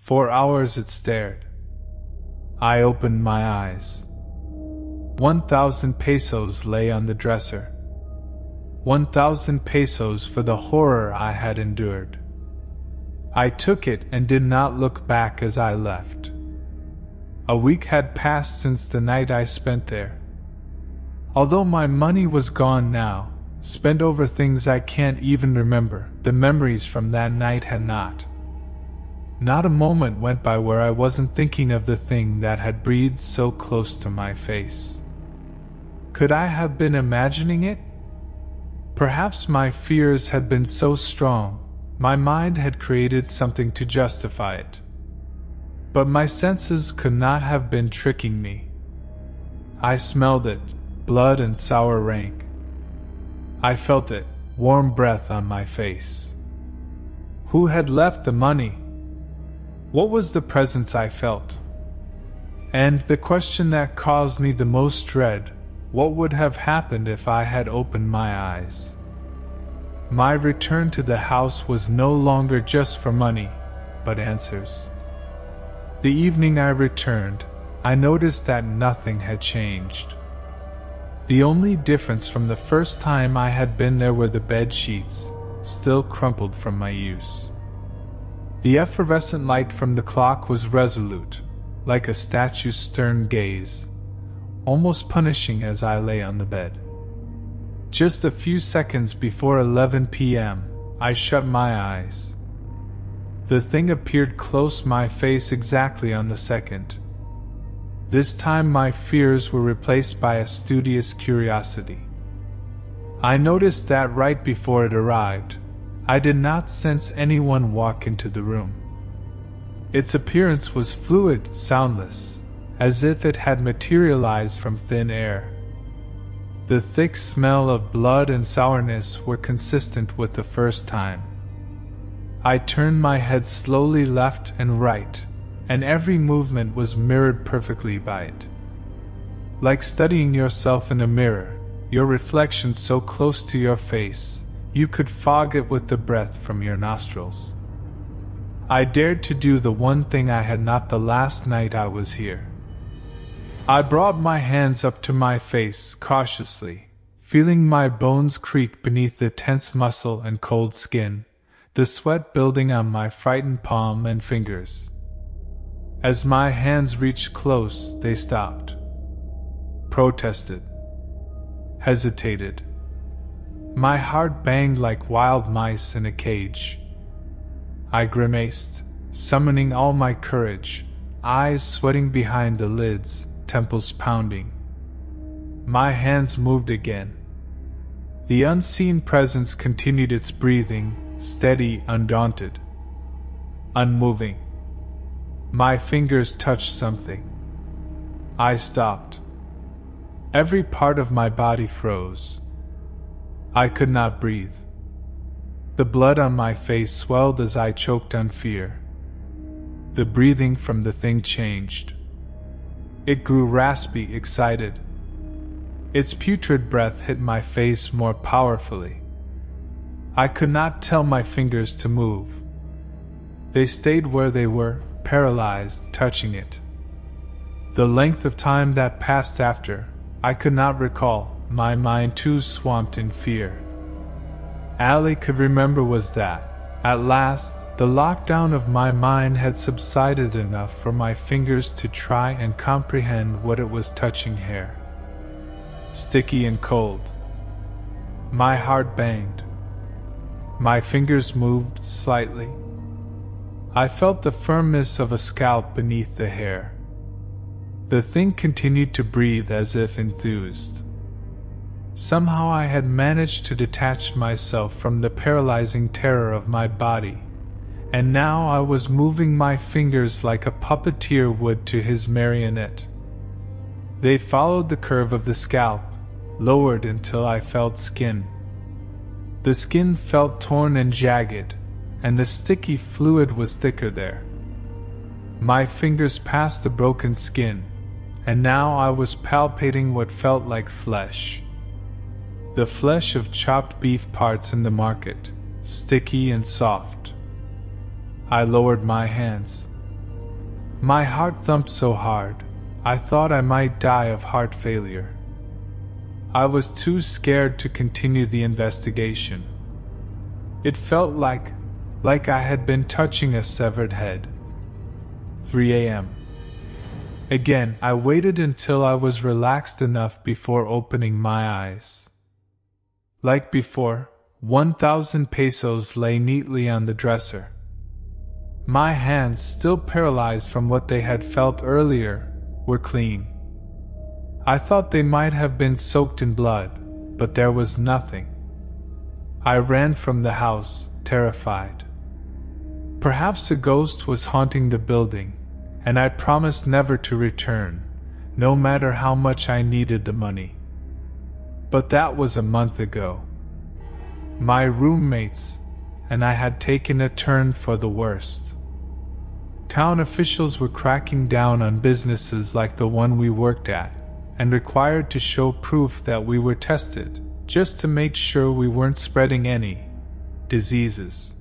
For hours it stared. I opened my eyes. 1,000 pesos lay on the dresser. 1,000 pesos for the horror I had endured. I took it and did not look back as I left. A week had passed since the night I spent there. Although my money was gone now, spent over things I can't even remember, the memories from that night had not. Not a moment went by where I wasn't thinking of the thing that had breathed so close to my face. Could I have been imagining it? Perhaps my fears had been so strong, my mind had created something to justify it. But my senses could not have been tricking me. I smelled it, blood and sour rank. I felt it, warm breath on my face. Who had left the money? What was the presence I felt? And the question that caused me the most dread, what would have happened if I had opened my eyes? My return to the house was no longer just for money, but answers. The evening I returned, I noticed that nothing had changed. The only difference from the first time I had been there were the bed sheets, still crumpled from my use. The effervescent light from the clock was resolute, like a statue's stern gaze, almost punishing as I lay on the bed. Just a few seconds before 11 p.m., I shut my eyes. The thing appeared close my face exactly on the second. This time my fears were replaced by a studious curiosity. I noticed that right before it arrived, I did not sense anyone walk into the room. Its appearance was fluid, soundless, as if it had materialized from thin air. The thick smell of blood and sourness were consistent with the first time. I turned my head slowly left and right, and every movement was mirrored perfectly by it. Like studying yourself in a mirror, your reflection so close to your face, you could fog it with the breath from your nostrils. I dared to do the one thing I had not the last night I was here. I brought my hands up to my face cautiously, feeling my bones creak beneath the tense muscle and cold skin, the sweat building on my frightened palm and fingers. As my hands reached close, they stopped, protested, hesitated. My heart banged like wild mice in a cage. I grimaced, summoning all my courage, eyes sweating behind the lids, temples pounding. My hands moved again. The unseen presence continued its breathing, steady, undaunted, unmoving. My fingers touched something. I stopped. Every part of my body froze. I could not breathe. The blood on my face swelled as I choked on fear. The breathing from the thing changed. It grew raspy, excited. Its putrid breath hit my face more powerfully. I could not tell my fingers to move. They stayed where they were, paralyzed, touching it. The length of time that passed after, I could not recall, my mind too swamped in fear. All I could remember was that, at last, the lockdown of my mind had subsided enough for my fingers to try and comprehend what it was touching hair. Sticky and cold. My heart banged. My fingers moved slightly. I felt the firmness of a scalp beneath the hair. The thing continued to breathe as if enthused. Somehow I had managed to detach myself from the paralyzing terror of my body, and now I was moving my fingers like a puppeteer would to his marionette. They followed the curve of the scalp, lowered until I felt skin. The skin felt torn and jagged, and the sticky fluid was thicker there. My fingers passed the broken skin, and now I was palpating what felt like flesh. The flesh of chopped beef parts in the market, sticky and soft. I lowered my hands. My heart thumped so hard, I thought I might die of heart failure. I was too scared to continue the investigation. It felt like I had been touching a severed head. 3 a.m. Again, I waited until I was relaxed enough before opening my eyes. Like before, 1,000 pesos lay neatly on the dresser. My hands, still paralyzed from what they had felt earlier, were clean. I thought they might have been soaked in blood, but there was nothing. I ran from the house, terrified. Perhaps a ghost was haunting the building, and I promised never to return, no matter how much I needed the money. But that was a month ago. My roommates and I had taken a turn for the worst. Town officials were cracking down on businesses like the one we worked at, and required to show proof that we were tested, just to make sure we weren't spreading any diseases.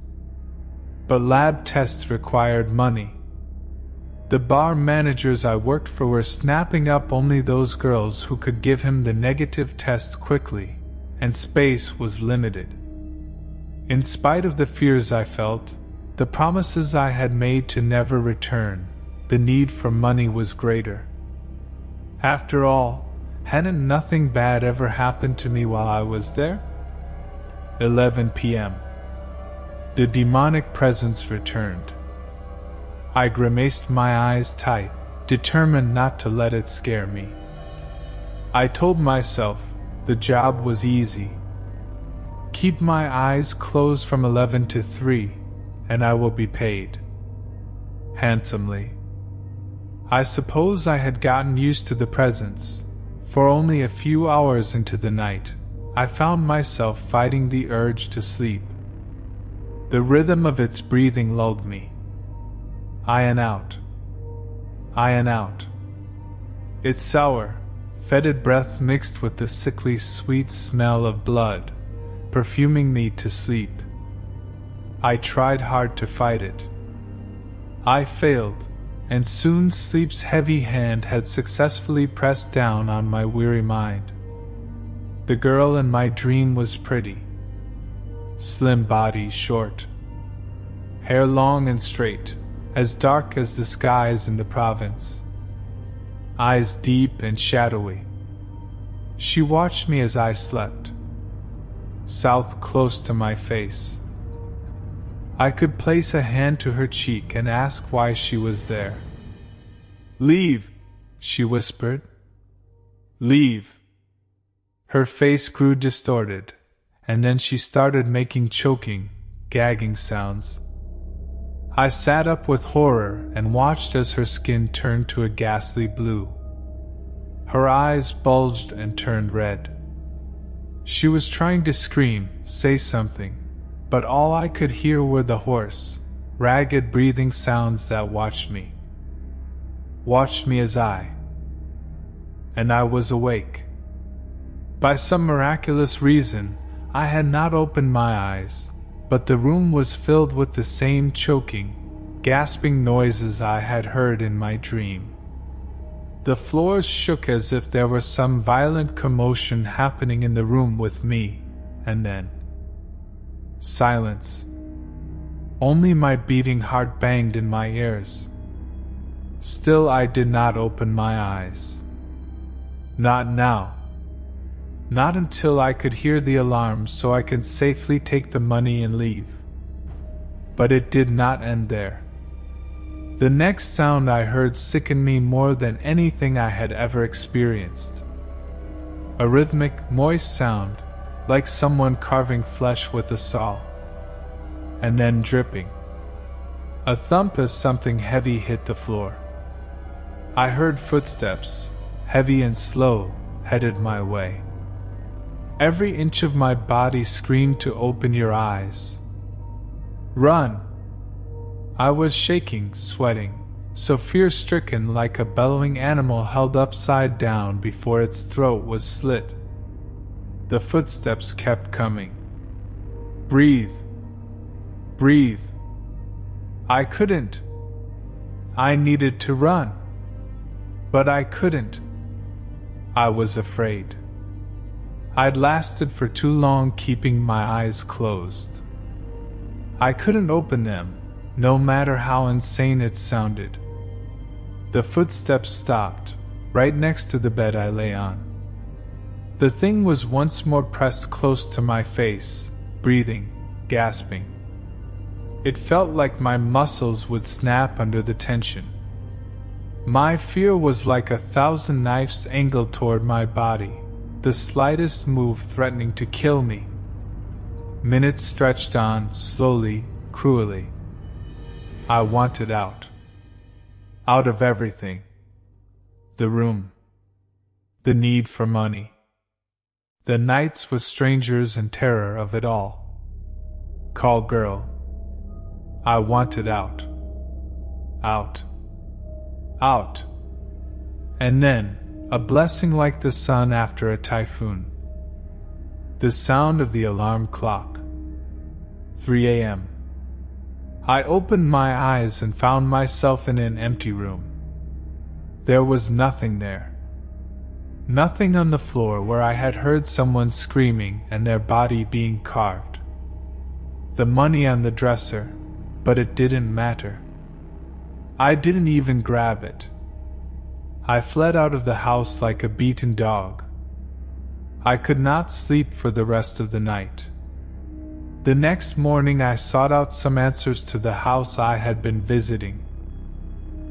But lab tests required money. The bar managers I worked for were snapping up only those girls who could give him the negative tests quickly, and space was limited. In spite of the fears I felt, the promises I had made to never return, the need for money was greater. After all, hadn't nothing bad ever happened to me while I was there? 11 p.m. The demonic presence returned. I grimaced my eyes tight, determined not to let it scare me. I told myself the job was easy. Keep my eyes closed from 11 to 3, and I will be paid handsomely. I suppose I had gotten used to the presence, for only a few hours into the night, I found myself fighting the urge to sleep. The rhythm of its breathing lulled me. In out. In out. Its sour, fetid breath mixed with the sickly sweet smell of blood, perfuming me to sleep. I tried hard to fight it. I failed, and soon sleep's heavy hand had successfully pressed down on my weary mind. The girl in my dream was pretty. Slim body, short. Hair long and straight, as dark as the skies in the province. Eyes deep and shadowy. She watched me as I slept. South close to my face. I could place a hand to her cheek and ask why she was there. "Leave," she whispered. "Leave." Her face grew distorted, and then she started making choking, gagging sounds. I sat up with horror and watched as her skin turned to a ghastly blue. Her eyes bulged and turned red. She was trying to scream, say something, but all I could hear were the hoarse, ragged breathing sounds that watched me. Watched me as and I was awake. By some miraculous reason, I had not opened my eyes, but the room was filled with the same choking, gasping noises I had heard in my dream. The floors shook as if there was some violent commotion happening in the room with me, and then silence. Only my beating heart banged in my ears. Still I did not open my eyes. Not now. Not until I could hear the alarm so I could safely take the money and leave. But it did not end there. The next sound I heard sickened me more than anything I had ever experienced. A rhythmic, moist sound, like someone carving flesh with a saw. And then dripping. A thump as something heavy hit the floor. I heard footsteps, heavy and slow, headed my way. Every inch of my body screamed to open your eyes. Run! I was shaking, sweating, so fear-stricken like a bellowing animal held upside down before its throat was slit. The footsteps kept coming. Breathe. Breathe. I couldn't. I needed to run. But I couldn't. I was afraid. I'd lasted for too long keeping my eyes closed. I couldn't open them, no matter how insane it sounded. The footsteps stopped, right next to the bed I lay on. The thing was once more pressed close to my face, breathing, gasping. It felt like my muscles would snap under the tension. My fear was like 1,000 knives angled toward my body, the slightest move threatening to kill me. Minutes stretched on, slowly, cruelly. I wanted out. Out of everything. The room. The need for money. The nights with strangers and terror of it all. Call girl. I wanted out. Out. Out. And then, a blessing like the sun after a typhoon. The sound of the alarm clock. 3 a.m. I opened my eyes and found myself in an empty room. There was nothing there. Nothing on the floor where I had heard someone screaming and their body being carved. The money on the dresser, but it didn't matter. I didn't even grab it. I fled out of the house like a beaten dog. I could not sleep for the rest of the night. The next morning I sought out some answers to the house I had been visiting.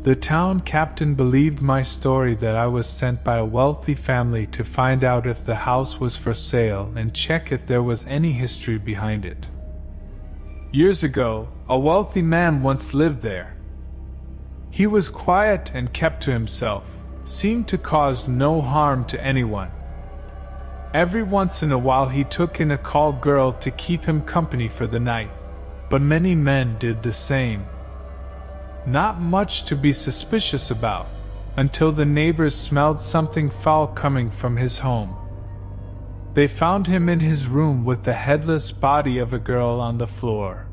The town captain believed my story that I was sent by a wealthy family to find out if the house was for sale and check if there was any history behind it. Years ago, a wealthy man once lived there. He was quiet and kept to himself, seemed to cause no harm to anyone. Every once in a while he took in a call girl to keep him company for the night, but many men did the same. Not much to be suspicious about, until the neighbors smelled something foul coming from his home. They found him in his room with the headless body of a girl on the floor.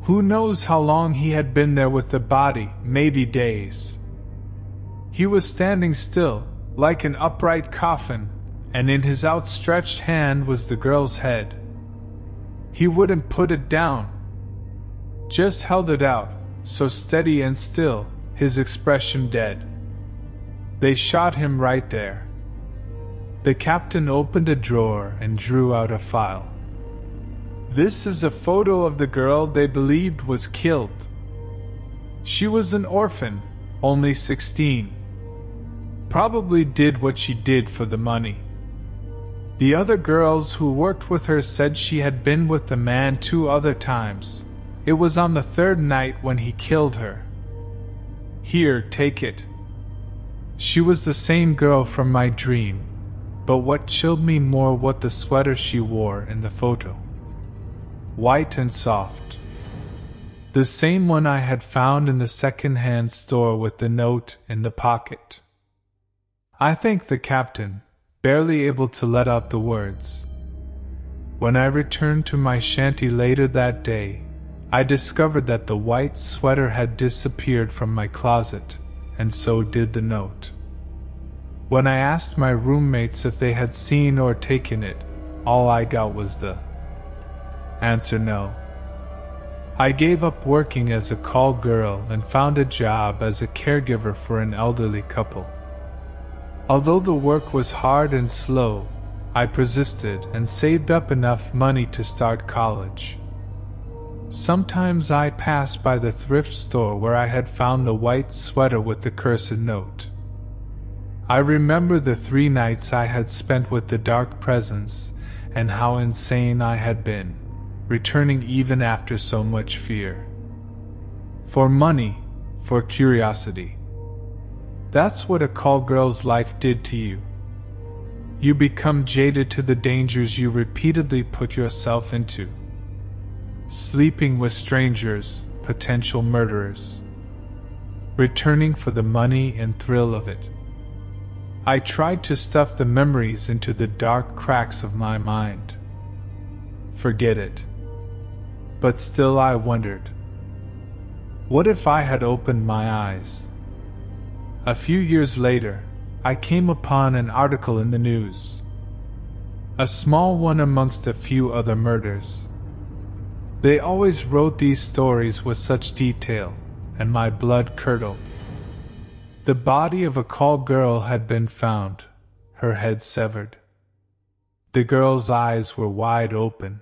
Who knows how long he had been there with the body, maybe days. He was standing still, like an upright coffin, and in his outstretched hand was the girl's head. He wouldn't put it down, just held it out, so steady and still, his expression dead. They shot him right there. The captain opened a drawer and drew out a file. This is a photo of the girl they believed was killed. She was an orphan, only 16. Probably did what she did for the money. The other girls who worked with her said she had been with the man 2 other times. It was on the 3rd night when he killed her. Here, take it. She was the same girl from my dream, but what chilled me more was the sweater she wore in the photo. White and soft. The same one I had found in the second-hand store with the note in the pocket. I thanked the captain, barely able to let out the words. When I returned to my shanty later that day, I discovered that the white sweater had disappeared from my closet, and so did the note. When I asked my roommates if they had seen or taken it, all I got was the answer no. I gave up working as a call girl and found a job as a caregiver for an elderly couple. Although the work was hard and slow, I persisted and saved up enough money to start college. Sometimes I passed by the thrift store where I had found the white sweater with the cursed note. I remember the 3 nights I had spent with the dark presence and how insane I had been, returning even after so much fear. For money, for curiosity. That's what a call girl's life did to you. You become jaded to the dangers you repeatedly put yourself into. Sleeping with strangers, potential murderers. Returning for the money and thrill of it. I tried to stuff the memories into the dark cracks of my mind. Forget it. But still I wondered. What if I had opened my eyes? A few years later, I came upon an article in the news. A small one amongst a few other murders. They always wrote these stories with such detail, and my blood curdled. The body of a call girl had been found, her head severed. The girl's eyes were wide open,